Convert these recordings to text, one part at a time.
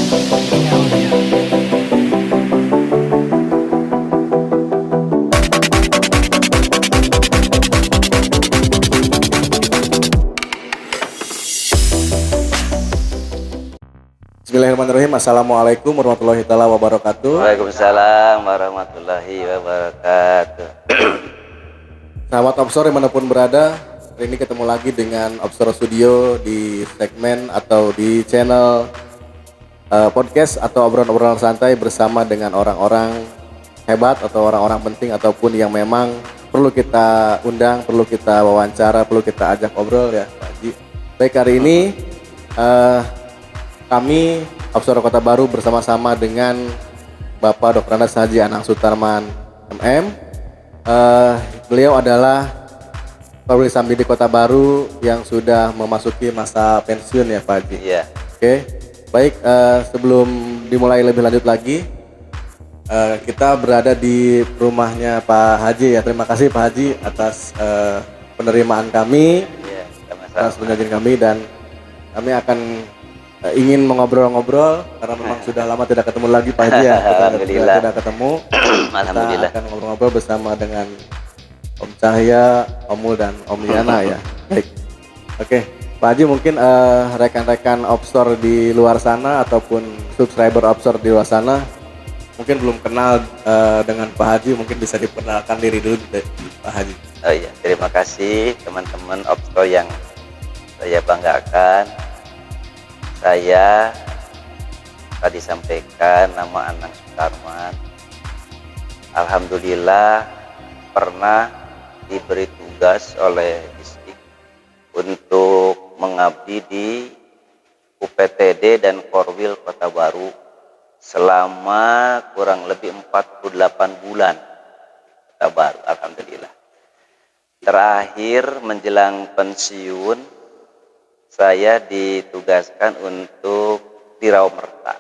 Sinyal dia. Bismillahirrahmanirrahim. Assalamualaikum warahmatullahi taala wabarakatuh. Waalaikumsalam warahmatullahi wabarakatuh. Sahabat Obsor dimanapun berada, hari ini ketemu lagi dengan Obsor Studio di segmen atau di channel podcast atau obrolan-obrolan santai bersama dengan orang-orang hebat atau orang-orang penting ataupun yang memang perlu kita undang, perlu kita wawancara, perlu kita ajak obrol ya Pak Haji. Baik, hari ini kami Obsor Kota Baru bersama-sama dengan Bapak Dr. Andes Haji Anang Sutarman MM. Beliau adalah Perwira Samdi di Kota Baru yang sudah memasuki masa pensiun ya Pak Haji. Iya. Oke, baik, sebelum dimulai lebih lanjut lagi, kita berada di rumahnya Pak Haji ya. Terima kasih Pak Haji atas penerimaan kami, Iya, sama-sama. atas penyajian kami, dan kami akan ingin mengobrol-ngobrol karena memang sudah lama tidak ketemu lagi Pak Haji ya. Kita Alhamdulillah. tidak ketemu. Alhamdulillah. Kita akan ngobrol-ngobrol bersama dengan Om Cahya, Om Mul, dan Om Liana ya. Baik. Oke, Pak Haji, mungkin rekan-rekan Obsor di luar sana ataupun subscriber Obsor di luar sana mungkin belum kenal dengan Pak Haji, mungkin bisa diperkenalkan diri dulu Pak Haji. Oh iya, terima kasih teman-teman Opsko yang saya banggakan. Saya tadi sampaikan nama Anang Sutarman. Alhamdulillah pernah diberi tugas oleh Distrik untuk mengabdi di UPTD dan Korwil Kota Baru selama kurang lebih 48 bulan. Kota Baru, alhamdulillah. Terakhir menjelang pensiun, saya ditugaskan untuk di Rawamerta.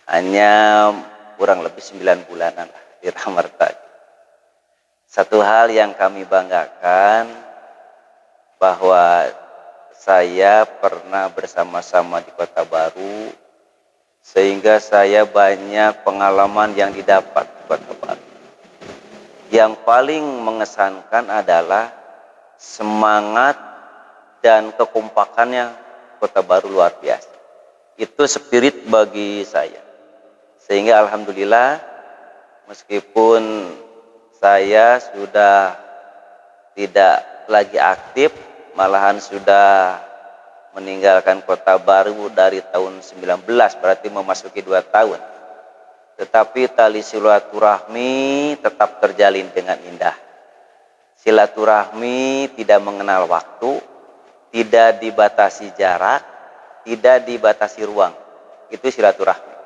Hanya kurang lebih 9 bulanan lah di Rawamerta. Satu hal yang kami banggakan bahwa saya pernah bersama-sama di Kota Baru, sehingga saya banyak pengalaman yang didapat di Kota Baru. Yang paling mengesankan adalah semangat dan kekompakannya Kota Baru luar biasa. Itu spirit bagi saya. Sehingga alhamdulillah meskipun saya sudah tidak lagi aktif, malahan sudah meninggalkan Kota Baru dari tahun 19, berarti memasuki 2 tahun. Tetapi tali silaturahmi tetap terjalin dengan indah. Silaturahmi tidak mengenal waktu, tidak dibatasi jarak, tidak dibatasi ruang. Itu silaturahmi.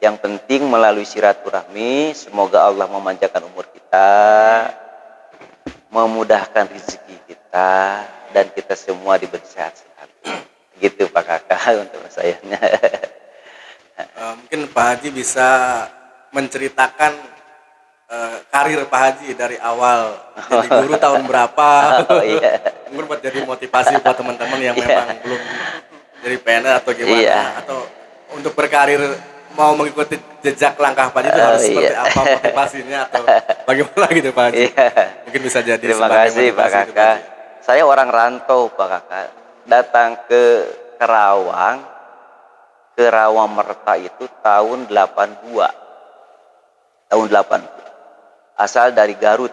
Yang penting melalui silaturahmi, semoga Allah memanjangkan umur kita, memudahkan rezeki kita, dan kita semua diberi sehat-sehat. Gitu Pak Kakak untuk saya. Mungkin Pak Haji bisa menceritakan karir Pak Haji dari awal jadi guru tahun berapa. Oh, iya. Mungkin buat jadi motivasi buat teman-teman yang memang belum jadi PNS atau gimana, Iya. atau untuk berkarir mau mengikuti jejak langkah Pak Haji itu harus seperti apa motivasinya atau bagaimana gitu Pak Haji. Iya. Mungkin bisa jadi Terima sebagai kasih Pak motivasi itu, Kakak. Haji. Saya orang rantau Pak Kakak. Datang ke Kerawang, ke Rawamerta itu tahun 82. Tahun 82. Asal dari Garut.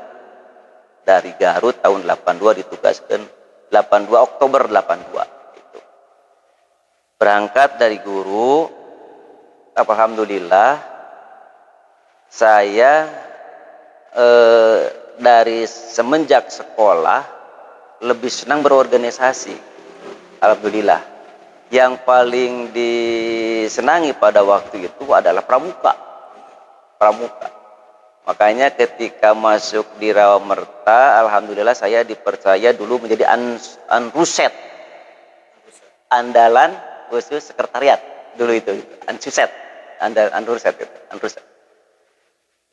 Dari Garut tahun 82 ditugaskan 82 Oktober 82 itu. Berangkat dari guru, alhamdulillah saya dari semenjak sekolah lebih senang berorganisasi. Alhamdulillah. Yang paling disenangi pada waktu itu adalah pramuka. Pramuka. Makanya ketika masuk di Rawamerta, alhamdulillah saya dipercaya dulu menjadi Anruset. Andalan khusus sekretariat dulu itu. Anruset. Anruset itu. Anruset.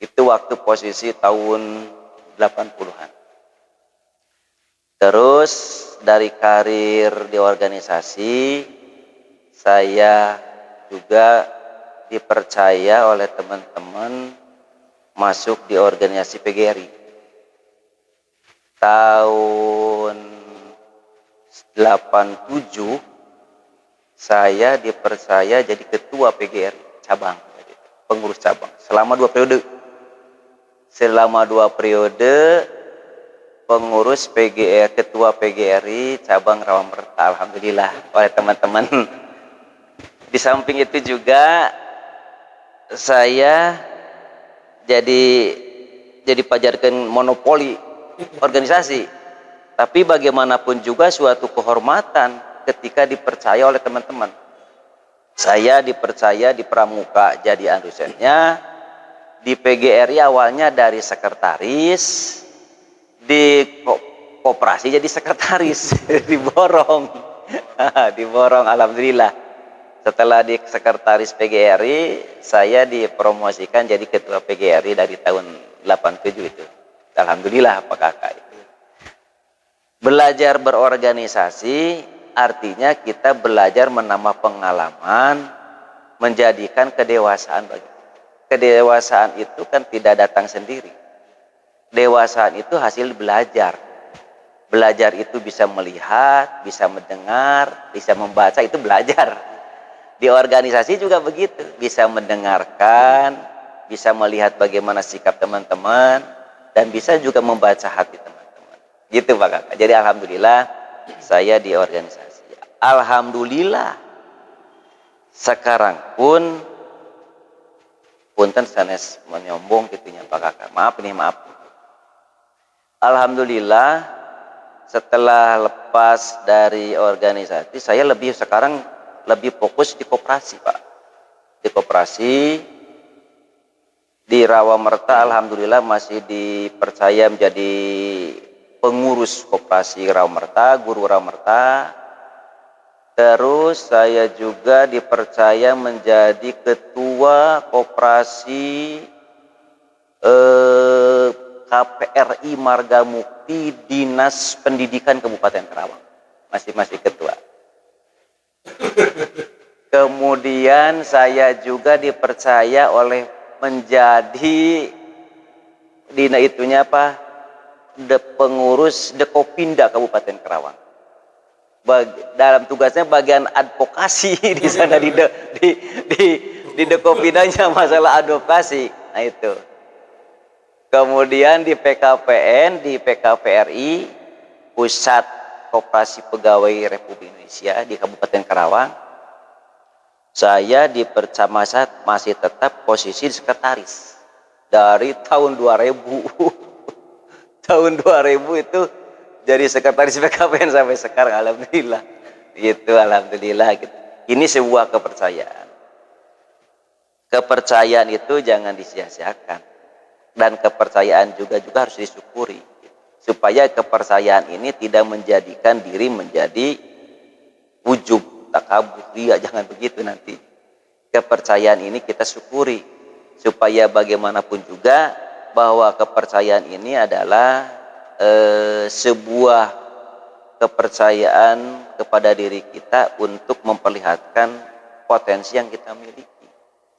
Itu waktu posisi tahun 80-an. Terus dari karir di organisasi, saya juga dipercaya oleh teman-teman masuk di organisasi PGRI. Tahun 87 saya dipercaya jadi ketua PGRI cabang, pengurus cabang selama 2 periode. Selama 2 periode pengurus PGR, ketua PGRI cabang Rawamerta, alhamdulillah oleh teman-teman. Di samping itu juga saya jadi pajarkan monopoli organisasi. Tapi bagaimanapun juga suatu kehormatan ketika dipercaya oleh teman-teman. Saya dipercaya di Pramuka jadi dosennya, di PGRI awalnya dari sekretaris, di koperasi jadi sekretaris, diborong. Diborong, alhamdulillah. Setelah di sekretaris PGRI, saya dipromosikan jadi ketua PGRI dari tahun 87 itu. Alhamdulillah Pak Kakak. Belajar berorganisasi artinya kita belajar menambah pengalaman, menjadikan kedewasaan bagi. Kedewasaan itu kan tidak datang sendiri. Dewasaan itu hasil belajar. Belajar itu bisa melihat, bisa mendengar, bisa membaca, itu belajar. Di organisasi juga begitu, bisa mendengarkan, bisa melihat bagaimana sikap teman-teman, dan bisa juga membaca hati teman-teman. Gitu Pak Kakak. Jadi alhamdulillah saya di organisasi. Alhamdulillah sekarang pun punten sanes menyombong gitunya Pak Kakak. Maaf. Alhamdulillah setelah lepas dari organisasi saya sekarang lebih fokus di koperasi Pak. Di koperasi di Rawamerta alhamdulillah masih dipercaya menjadi pengurus koperasi Rawamerta, guru Rawamerta. Terus saya juga dipercaya menjadi ketua koperasi KPRI Marga Mukti Dinas Pendidikan Kabupaten Karawang. Masih ketua. Kemudian saya juga dipercaya oleh menjadi pengurus Dekopinda Kabupaten Karawang. Dalam tugasnya bagian advokasi di sana di Dekopindanya masalah advokasi. Nah itu. Kemudian di PKPN, di PKPRI Pusat Koperasi Pegawai Republik Indonesia di Kabupaten Karawang, saya masih tetap posisi sekretaris dari tahun 2000. Tahun 2000 itu jadi sekretaris PKPN sampai sekarang, alhamdulillah. Gitu, alhamdulillah. Gitu. Ini sebuah kepercayaan. Kepercayaan itu jangan disia-siakan, dan kepercayaan juga harus disyukuri. Supaya kepercayaan ini tidak menjadikan diri menjadi ujub, takabur, ria, jangan begitu nanti. Kepercayaan ini kita syukuri, supaya bagaimanapun juga bahwa kepercayaan ini adalah sebuah kepercayaan kepada diri kita untuk memperlihatkan potensi yang kita miliki.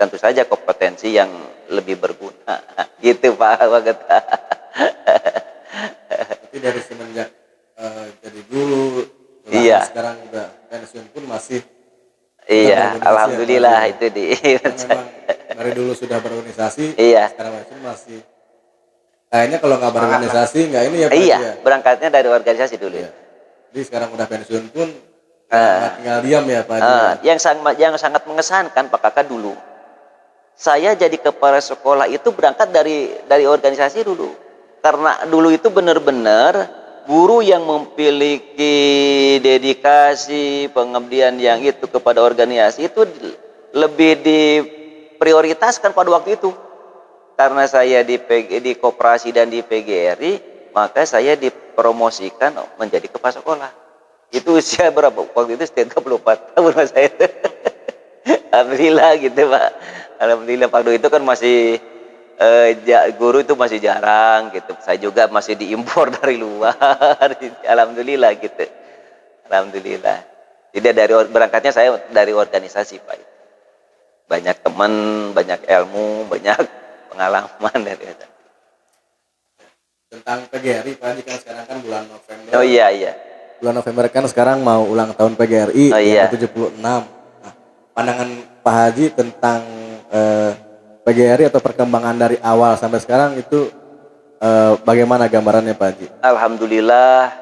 Tentu saja kompetensi yang lebih berguna. Gitu Pak Wageta. Tapi dari semenjak jadi guru, iya. Sekarang udah pensiun pun masih. Iya, alhamdulillah ya, itu memang dari dulu sudah berorganisasi. Iya. Sekarang masih. Kayaknya kalau nggak berorganisasi nggak ini ya Pak. Iya, ya? Berangkatnya dari organisasi dulu. Iya. Jadi sekarang udah pensiun pun tinggal diam ya Pak. Yang sangat mengesankan Pak Kakak dulu. Saya jadi kepala sekolah itu berangkat dari organisasi dulu. Karena dulu itu benar-benar guru yang memiliki dedikasi, pengabdian yang itu kepada organisasi itu lebih diprioritaskan pada waktu itu. Karena saya di koperasi dan di PGRI, maka saya dipromosikan menjadi kepala sekolah. Itu usia berapa? Waktu itu 34 tahun saya itu. Alhamdulillah gitu Pak. Alhamdulillah Pak, itu kan masih guru itu masih jarang gitu. Saya juga masih diimpor dari luar. Alhamdulillah gitu. Alhamdulillah. Tidak berangkatnya saya dari organisasi Pak. banyak teman, banyak ilmu, banyak pengalaman dari itu. Tentang PGRI Pak Haji, kan sekarang kan bulan November. Oh iya iya. Bulan November kan sekarang mau ulang tahun PGRI Oh, iya. yang ke-76. Nah, pandangan Pak Haji tentang PGRI atau perkembangan dari awal sampai sekarang itu bagaimana gambarannya Pak Haji? Alhamdulillah,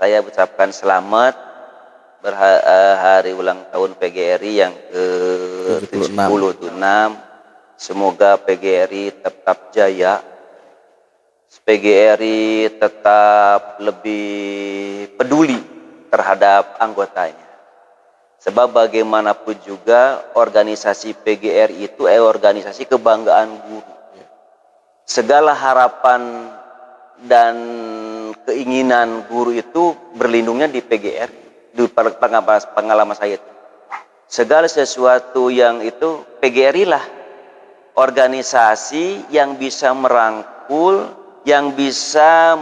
saya ucapkan selamat hari ulang tahun PGRI yang ke-76. Semoga PGRI tetap jaya, PGRI tetap lebih peduli terhadap anggotanya. Sebab bagaimanapun juga organisasi PGRI itu organisasi kebanggaan guru. Segala harapan dan keinginan guru itu berlindungnya di PGRI. Di pengalaman saya itu. Segala sesuatu yang itu PGRI lah organisasi yang bisa merangkul, yang bisa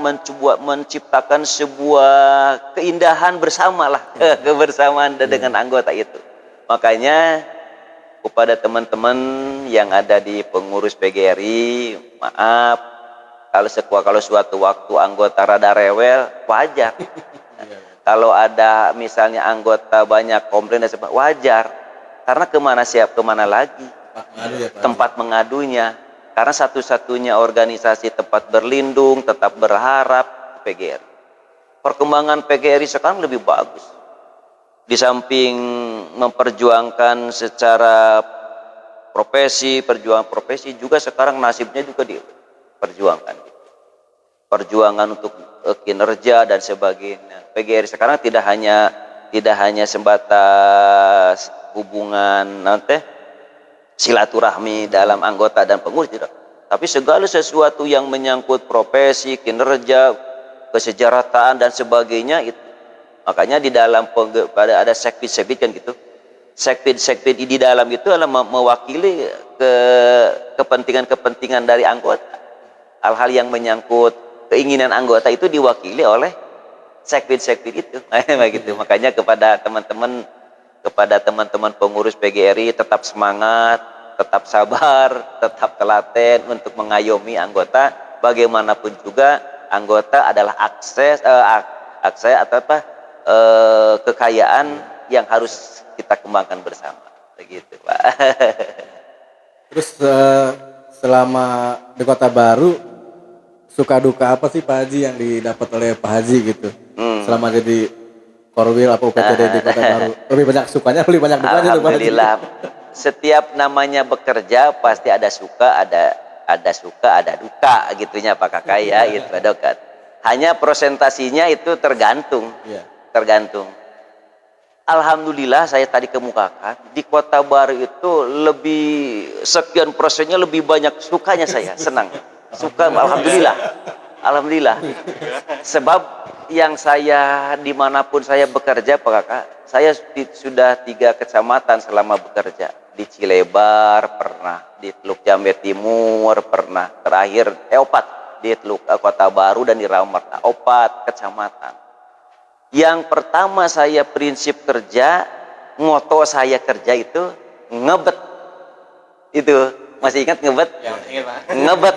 menciptakan sebuah keindahan bersama lah, kebersamaan dengan anggota itu. Makanya kepada teman-teman yang ada di pengurus PGRI, maaf kalau suatu waktu anggota rada rewel, wajar. Kalau ada misalnya anggota banyak komplain dan sebagainya, wajar. Karena kemana lagi tempat mengadunya. Karena satu-satunya organisasi tempat berlindung, tetap berharap PGRI. Perkembangan PGRI sekarang lebih bagus. Di samping memperjuangkan secara perjuangan profesi juga sekarang nasibnya juga diperjuangkan. Perjuangan untuk kinerja dan sebagainya. PGRI sekarang tidak hanya sebatas hubungan silaturahmi dalam anggota dan pengurus, tidak, tapi segala sesuatu yang menyangkut profesi, kinerja, kesejahteraan dan sebagainya itu. Makanya di dalam ada sekbid kan gitu. Sekbid di dalam itu adalah mewakili kepentingan dari anggota. Hal-hal yang menyangkut keinginan anggota itu diwakili oleh sekbid itu. Gitu. Makanya kepada teman-teman pengurus PGRI tetap semangat, tetap sabar, tetap telaten untuk mengayomi anggota. Bagaimanapun juga anggota adalah akses atau kekayaan yang harus kita kembangkan bersama. Begitu, Pak. Terus selama di Kota Baru suka duka apa sih Pak Haji yang didapat oleh Pak Haji gitu? Selama jadi Korwil apa UPTD di Kota Baru, lebih banyak sukanya, lebih banyak dukanya. Alhamdulillah, setiap namanya bekerja pasti ada suka, ada suka, ada duka gitunya Pak Kakak ya, itu dokat. Hanya presentasinya itu tergantung. Alhamdulillah saya tadi kemukakan di Kota Baru itu lebih sekian persennya lebih banyak sukanya, saya senang, suka. Alhamdulillah. Sebab yang saya dimanapun saya bekerja Pak Kakak, saya sudah 3 kecamatan selama bekerja. Di Cilebar pernah, di Teluk Jambe Timur pernah, terakhir 4 di Teluk Kota Baru dan di Rawamarta, 4 kecamatan. Yang pertama saya prinsip kerja, moto saya kerja itu ngebet. Itu masih ingat ngebet? Ngebet.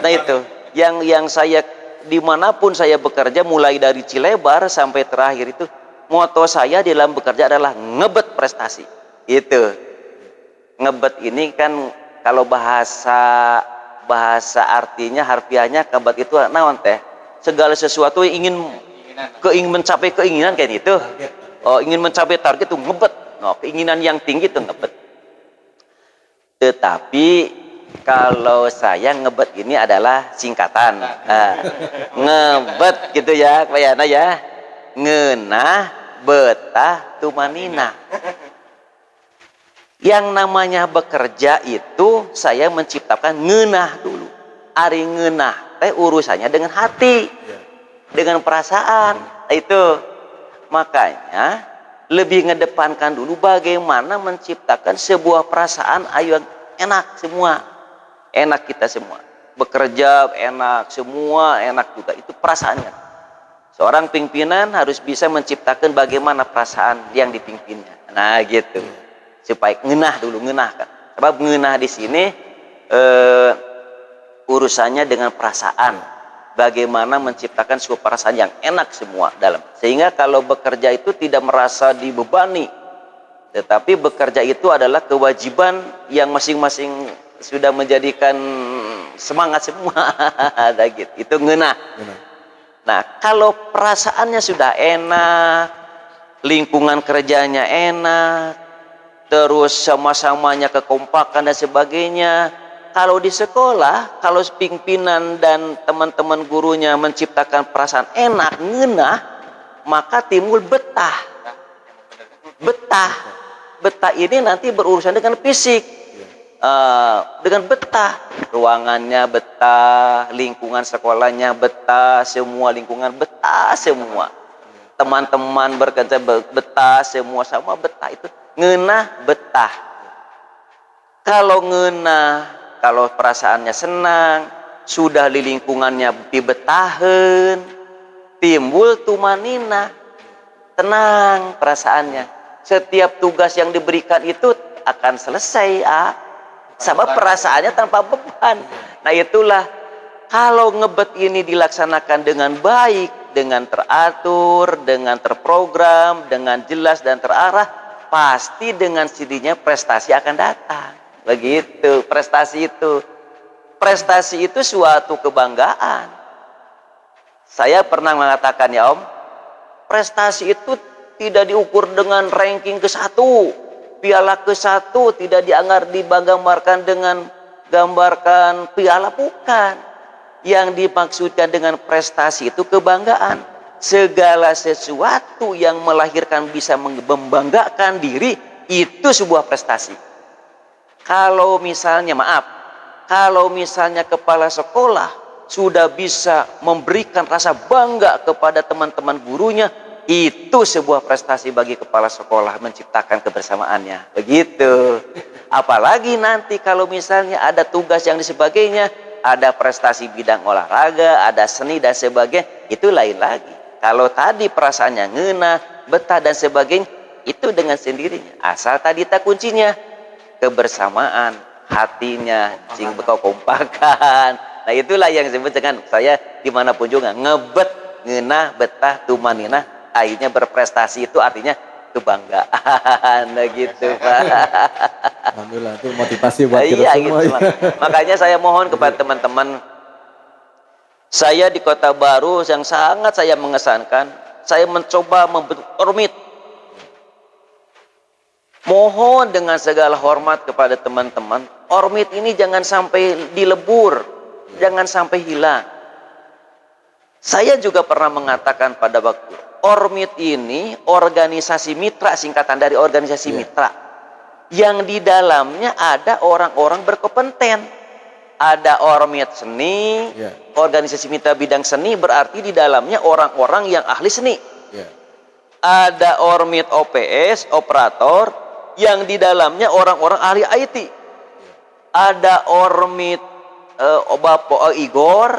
Nah itu yang saya dimanapun saya bekerja, mulai dari Cilebar sampai terakhir itu, moto saya dalam bekerja adalah ngebet prestasi. Itu ngebet ini kan kalau bahasa artinya harfiahnya ngebet itu naon teh, segala sesuatu yang ingin mencapai keinginan kayak itu. Ingin mencapai target itu ngebet. Keinginan yang tinggi itu ngebet. Tetapi kalau saya ngebet ini adalah singkatan. Ngebet gitu ya, Pak Yana ya. Ngeunah, betah, tumanina. Yang namanya bekerja itu saya menciptakan ngeunah dulu. Ari ngeunah teh urusannya dengan hati, dengan perasaan. Itu makanya lebih ngedepankan dulu bagaimana menciptakan sebuah perasaan ayo enak semua. Enak kita semua, bekerja enak, semua enak juga, itu perasaannya. Seorang pimpinan harus bisa menciptakan bagaimana perasaan yang dipimpinnya. Nah gitu. supaya ngenah dulu, ngenah kan. Sebab ngenah di sini urusannya dengan perasaan, bagaimana menciptakan sebuah perasaan yang enak semua dalam, sehingga kalau bekerja itu tidak merasa dibebani, tetapi bekerja itu adalah kewajiban yang masing-masing sudah menjadikan semangat semua. Gitu. Itu ngenah. Nah, kalau perasaannya sudah enak, lingkungan kerjanya enak, terus sama-samanya kekompakan dan sebagainya. Kalau di sekolah, kalau pimpinan dan teman-teman gurunya menciptakan perasaan enak, ngenah, maka timbul betah. Betah ini nanti berurusan dengan fisik. Dengan betah, ruangannya betah, lingkungan sekolahnya betah, semua lingkungan betah semua. Teman-teman bekerja betah, semua sama betah. Itu ngenah, betah. Kalau ngenah, kalau perasaannya senang, sudah di lingkungannya dibetahen, timbul tumanina, tenang perasaannya. Setiap tugas yang diberikan itu akan selesai, sebab perasaannya tanpa beban. Nah, itulah kalau ngebet ini dilaksanakan dengan baik, dengan teratur, dengan terprogram, dengan jelas dan terarah, pasti dengan sendirinya prestasi akan datang. Begitu, prestasi itu suatu kebanggaan. Saya pernah mengatakan, ya Om, prestasi itu tidak diukur dengan ranking ke-1, piala ke-1, tidak digambarkan dengan gambarkan piala, bukan. Yang dimaksudkan dengan prestasi itu kebanggaan. Segala sesuatu yang melahirkan bisa membanggakan diri, itu sebuah prestasi. Kalau misalnya, kalau misalnya kepala sekolah sudah bisa memberikan rasa bangga kepada teman-teman gurunya, itu sebuah prestasi bagi kepala sekolah, menciptakan kebersamaannya. Begitu. Apalagi nanti kalau misalnya ada tugas yang sebagainya, ada prestasi bidang olahraga, ada seni dan sebagainya, itu lain lagi. Kalau tadi perasaannya ngenah, betah dan sebagainya, itu dengan sendirinya. Asal tadi tak kuncinya, kebersamaan, hatinya, sing kekompakan. Nah, itulah yang disebut dengan saya dimanapun juga ngebet, ngenah, betah, tumanina, akhirnya berprestasi. Itu artinya kebanggaan. Nah, gitu, Pak. Alhamdulillah, itu motivasi buat kita iya, semua. gitu, makanya saya mohon kepada teman-teman, saya di Kota Baru yang sangat saya mengesankan, saya mencoba membentuk ormit. Mohon dengan segala hormat kepada teman-teman, ormit ini jangan sampai dilebur, jangan sampai hilang. Saya juga pernah mengatakan pada waktu, ormit ini organisasi mitra, singkatan dari organisasi mitra, yang di dalamnya ada orang-orang berkompeten. Ada ormit seni, organisasi mitra bidang seni, berarti di dalamnya orang-orang yang ahli seni. Ada ormit OPS, operator, yang di dalamnya orang-orang ahli IT. Ada ormit Igor,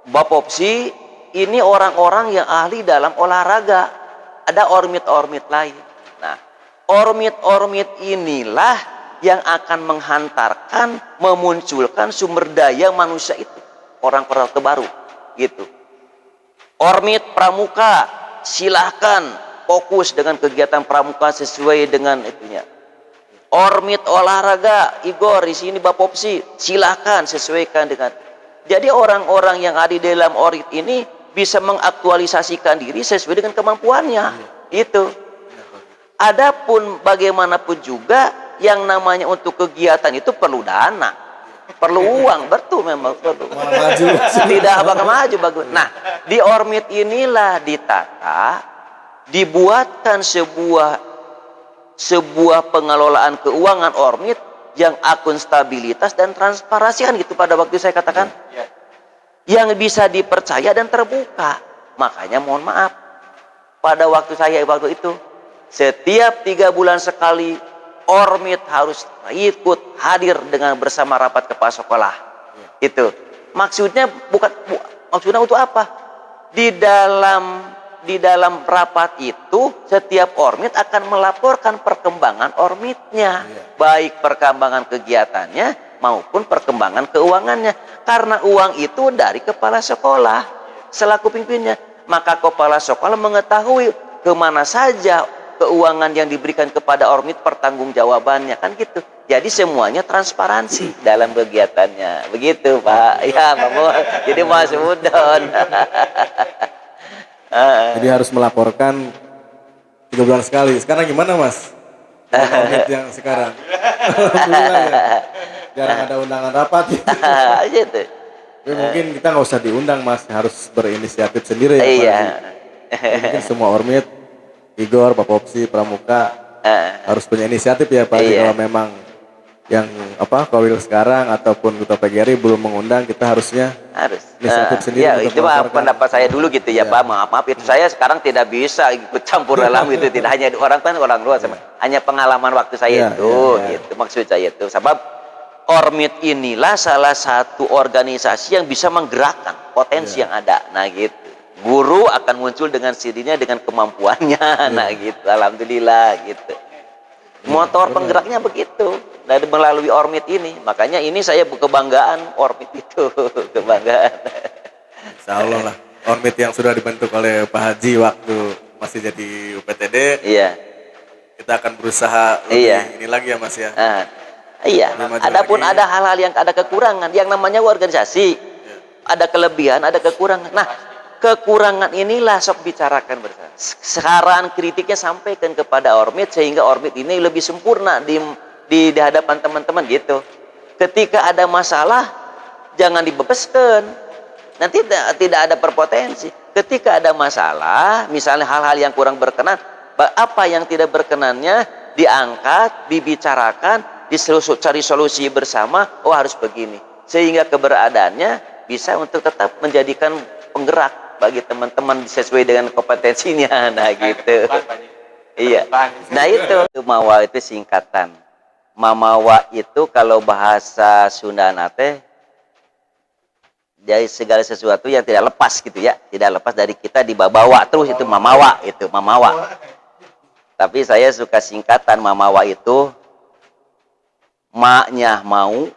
Bapopsi, ini orang-orang yang ahli dalam olahraga. Ada ormit-ormit lain. Nah, ormit-ormit inilah yang akan menghantarkan, memunculkan sumber daya manusia itu, orang baru gitu. Ormit pramuka, silahkan fokus dengan kegiatan pramuka sesuai dengan itunya. Ormit olahraga, Igor di sini Bapopsi, silahkan sesuaikan dengan. Jadi orang-orang yang ada di dalam ormit ini bisa mengaktualisasikan diri sesuai dengan kemampuannya. Itu. Adapun bagaimanapun juga yang namanya untuk kegiatan itu perlu dana, perlu uang, betul memang perlu. Tidak bakal maju bagus. Nah, di ormit inilah ditata, dibuatkan sebuah pengelolaan keuangan ormit yang akuntabilitas dan transparansi, kan gitu pada waktu saya katakan, yang bisa dipercaya dan terbuka. Makanya mohon maaf, pada waktu saya waktu itu setiap 3 bulan sekali ormit harus ikut hadir dengan bersama rapat kepala sekolah. Itu maksudnya maksudnya untuk apa? Di dalam di dalam rapat itu setiap ormit akan melaporkan perkembangan ormitnya, baik perkembangan kegiatannya maupun perkembangan keuangannya. Karena uang itu dari kepala sekolah selaku pimpinnya, maka kepala sekolah mengetahui kemana saja keuangan yang diberikan kepada ormit, pertanggungjawabannya, kan gitu. Jadi semuanya transparansi dalam kegiatannya, begitu Pak. Ya Pak Bos, jadi Mas Udon. Jadi harus melaporkan 3 bulan sekali. Sekarang gimana Mas? Ormit yang sekarang. Alhamdulillah ya. Jarang ada undangan rapat. Gitu. Tapi mungkin kita nggak usah diundang Mas, harus berinisiatif sendiri ya Pak. Iya. Mungkin semua ormit, Igor, Pak Popsi, Pramuka harus punya inisiatif ya Pak. Iya. Kalau memang yang Kowil sekarang ataupun Duta PGRI belum mengundang, kita harus inisiatif sendiri. Ya itu pendapat saya dulu gitu ya Pak. Maaf itu saya sekarang tidak bisa ikut campur dalam itu, tidak hanya orang luar sama. Hanya pengalaman waktu saya gitu, maksud saya itu. Sebab ormit inilah salah satu organisasi yang bisa menggerakkan potensi yang ada. Nah gitu. Guru akan muncul dengan sendirinya dengan kemampuannya. Nah gitu. Alhamdulillah gitu. Motor penggeraknya begitu dari melalui ormit ini. Makanya ini saya kebanggaan ormit itu. Kebanggaan. Insya Allah lah. Ormit yang sudah dibentuk oleh Pak Haji waktu masih jadi UPTD. Iya. Kita akan berusaha lebih ini lagi ya Mas ya. Iya. Adapun ada hal-hal yang ada kekurangan. Yang namanya organisasi. Ada kelebihan, ada kekurangan. Nah, kekurangan inilah sok bicarakan bersama. Sekarang kritiknya sampaikan kepada ormit sehingga ormit ini lebih sempurna di hadapan teman-teman gitu. Ketika ada masalah jangan dibebaskan. Nanti tidak ada berpotensi. Ketika ada masalah, misalnya hal-hal yang kurang berkenan, apa yang tidak berkenannya diangkat, dibicarakan, cari solusi bersama. Oh harus begini. Sehingga keberadaannya bisa untuk tetap menjadikan penggerak bagi teman-teman sesuai dengan kompetensinya. Nah gitu. Iya. Nah itu Mamawa itu singkatan. Mamawa itu kalau bahasa Sunda nate dari segala sesuatu yang tidak lepas gitu ya, tidak lepas dari kita dibawa terus, itu Mamawa, itu Mamawa. Tapi saya suka singkatan Mamawa itu maknya mau,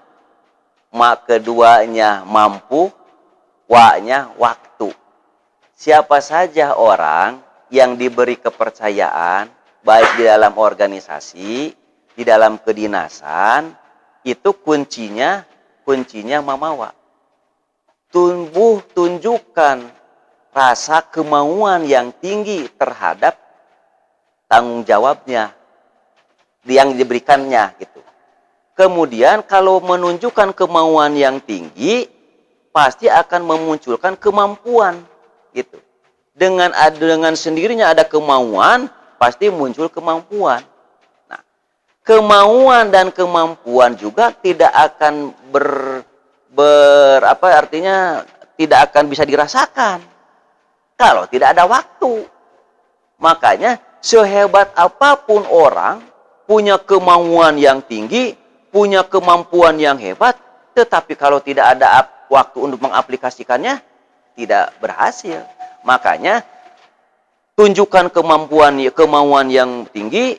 mak keduanya mampu, wa-nya waktu. Siapa saja orang yang diberi kepercayaan, baik di dalam organisasi, di dalam kedinasan, itu kuncinya Mamawa. Tunjukkan rasa kemauan yang tinggi terhadap tanggung jawabnya yang diberikannya gitu. Kemudian kalau menunjukkan kemauan yang tinggi, pasti akan memunculkan kemampuan. Gitu. Dengan sendirinya ada kemauan, pasti muncul kemampuan. Nah, kemauan dan kemampuan juga tidak akan tidak akan bisa dirasakan kalau tidak ada waktu. Makanya sehebat apapun orang punya kemauan yang tinggi, punya kemampuan yang hebat, tetapi kalau tidak ada waktu untuk mengaplikasikannya, tidak berhasil. Makanya tunjukkan kemauan yang tinggi,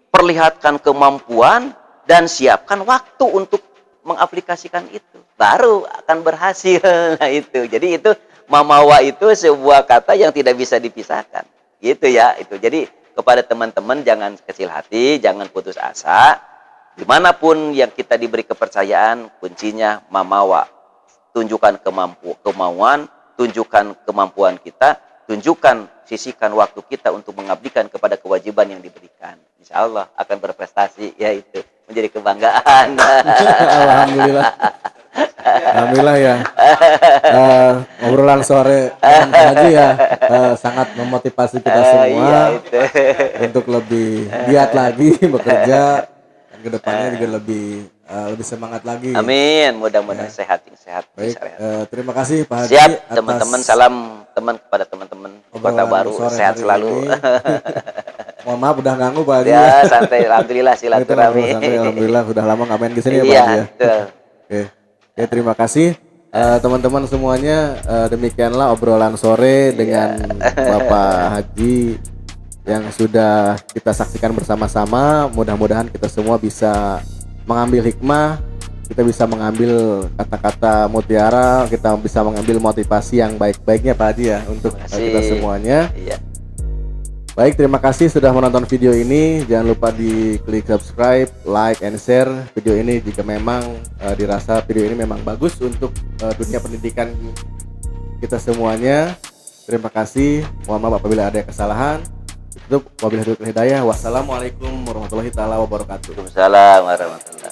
perlihatkan kemampuan, dan siapkan waktu untuk mengaplikasikan itu, baru akan berhasil. Nah itu, jadi itu Mamawa itu sebuah kata yang tidak bisa dipisahkan, gitu ya. Itu jadi kepada teman-teman jangan kecil hati, jangan putus asa. Dimanapun yang kita diberi kepercayaan, kuncinya Mamawa. Tunjukkan kemauan, tunjukkan kemampuan kita, tunjukkan, sisihkan waktu kita untuk mengabdikan kepada kewajiban yang diberikan. Insya Allah akan berprestasi, yaitu menjadi kebanggaan. Alhamdulillah. Alhamdulillah ya. Obrolan sore Haji ya sangat memotivasi kita semua untuk lebih giat lagi bekerja, dan kedepannya juga lebih semangat lagi. Amin, mudah-mudahan sehat. Baik, terima kasih Pak Haji. Siap, teman-teman, salam teman kepada teman-teman Kota Baru, sehat selalu. Mohon maaf udah ganggu Pak Haji. Ya, santai, alhamdulillah silaturahmi. Alhamdulillah sudah lama nggak main di sini ya Pak Iya, Haji ya. betul. Oke, terima kasih. Teman-teman semuanya, demikianlah obrolan sore dengan Bapak Haji yang sudah kita saksikan bersama-sama. Mudah-mudahan kita semua bisa mengambil hikmah, kita bisa mengambil kata-kata mutiara, kita bisa mengambil motivasi yang baik-baiknya Pak Haji ya untuk kita semuanya. Iya. Baik, terima kasih sudah menonton video ini. Jangan lupa di klik subscribe, like, and share video ini jika memang dirasa video ini memang bagus untuk dunia pendidikan kita semuanya. Terima kasih. Mohon maaf apabila ada kesalahan. Itu wabillahi taufiq wal hidayah. Wassalamualaikum warahmatullahi taala wabarakatuh. Waalaikumsalam warahmatullahi